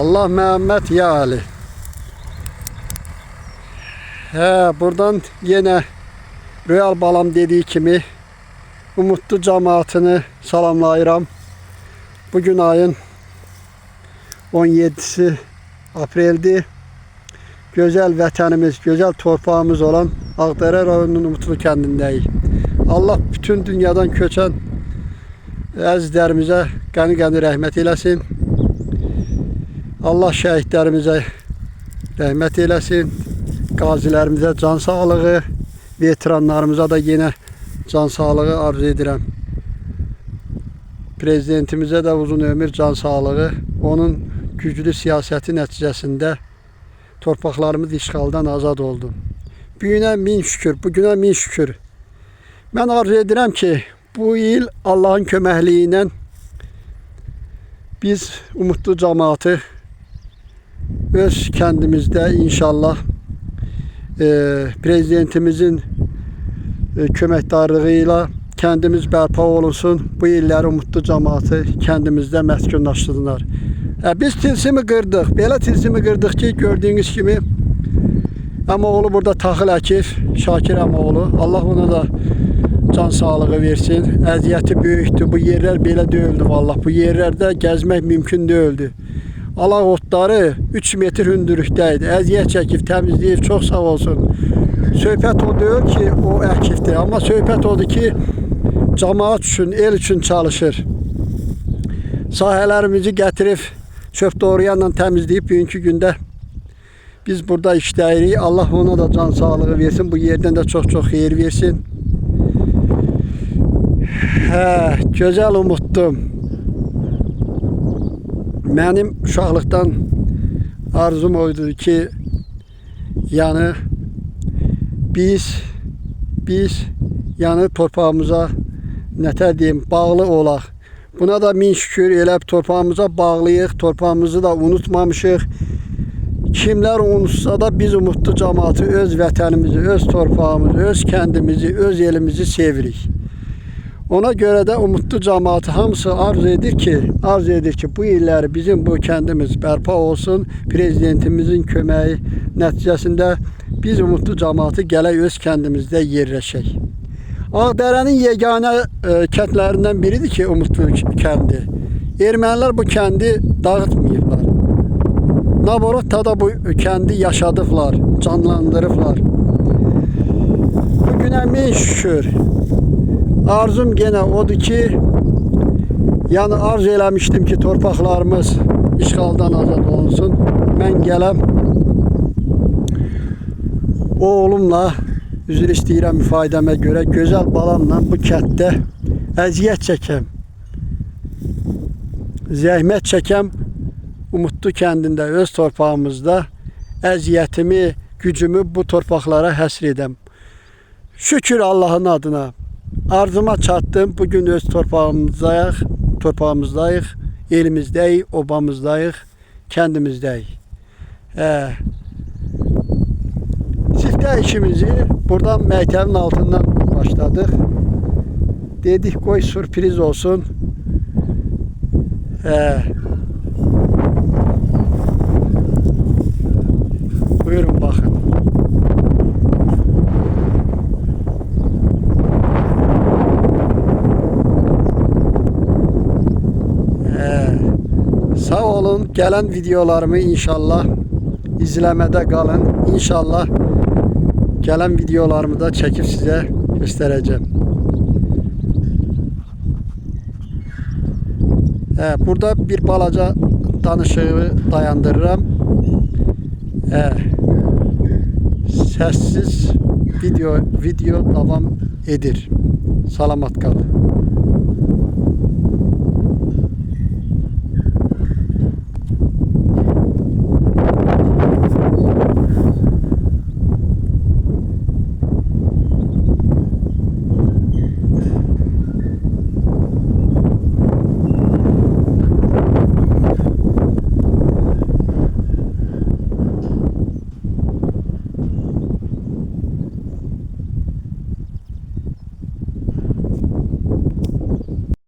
Allah Mehmet ya Ali. Buradan yine Royal Balam dediği kimi umutlu cemaatini salamlayıram. Bugün ayın 17'si Aprel'di. Güzel vətənimiz, güzel torpağımız olan Ağdərə rayonunun Umutlu kəndindəyik. Allah bütün dünyadan köçən əzizlərimizə qəni-qəni rəhmət eləsin. Allah şəhidlərimizə rəhmət eləsin. Qazilərimizə can sağlığı, veteranlarımıza da yine can sağlığı arzu edirəm. Prezidentimizə də uzun ömür, can sağlığı. Onun güclü siyasəti nəticəsində torpaqlarımız işğaldan azad oldu. Bugünə min şükür, bugünə min şükür. Mən arzu edirəm ki, bu il Allah'ın köməkliyi ilə biz umutlu cemaatı öz kəndimizdə inşallah prezidentimizin köməkdarlığıyla kəndimiz bərpa olunsun. Bu illəri umutlu cemaatı kəndimizdə məskunlaşdılar. Biz tilsimi qırdıq. Belə tilsimi qırdıq ki, gördüyünüz kimi Əmoğlu burada taxıl əkir, Şakir Əmoğlu. Allah ona da can sağlığı versin. Əziyyəti böyükdür. Bu yerlər belə deyildi vallahi. Bu yerlərdə gəzmək mümkün deyildi. Alaq otları 3 metr hündürlükdəydi. Əziyyət çəkib, təmizləyib, çox sağ olsun. Söhbət o deyil ki, o əkifdir. Amma söhbət odur ki, cemaat üçün, el üçün çalışır. Sahələrimizi gətirib, çöp doğrayanla təmizləyib bugünkü gündə biz burada işləyirik. Allah ona da can sağlığı versin. Bu yerdən də çox-çox xeyir versin. Gözəl umutdum. Mənim uşaqlıqdan arzum oydu ki, yəni biz yəni torpağımıza nətər deyim, bağlı olaq. Buna da min şükür, elə torpağımıza bağlıyıq, torpağımızı da unutmamışıq. Kimlər unutsa da biz umutlu cemaatı, öz vətənimizi, öz torpağımızı, öz kəndimizi, öz elimizi sevirik. Ona görə də umutlu cemaatı hamısı arzu edir ki, bu illəri bizim bu kəndimiz bərpa olsun. Prezidentimizin köməyi nəticəsində biz umutlu cemaatı gələk öz kəndimizdə yerləşək. Ağdərənin yeganə kəndlərindən biridir ki, umutlu kəndi. Ermənilər bu kəndi dağıtmayıblar. Naborottada bu kəndi yaşadıblar, canlandırıblar. Bugünə min şükür. Arzum gene odur ki, yani arzu eləmişdim ki, torpaqlarımız işğaldan azad olunsun. Mən gələm oğlumla, üzr istəyirəm ifadəmə görə, gözəl balamla bu kənddə əziyyət çəkəm, zəhmət çəkəm, Umutlu kəndində, öz torpağımızda əziyyətimi, gücümü bu torpaqlara həsr edəm. Şükür Allah'ın adına. Arzuma çatdım. Bugün öz torpağımızdayıq, elimizdəyik, obamızdayıq, kəndimizdəyik. Siftə işimizi buradan məktəbin altından başladıq. Dedik qoy sürpriz olsun. Buyurun baxın. Sağ olun. Gələn videolarımı inşallah izləmədə qalın. İnşallah gələn videolarımı da çəkib sizə göstərəcəm. Burada bir balaca danışığı dayandırıram. Səssiz video davam edir. Salamat qalın.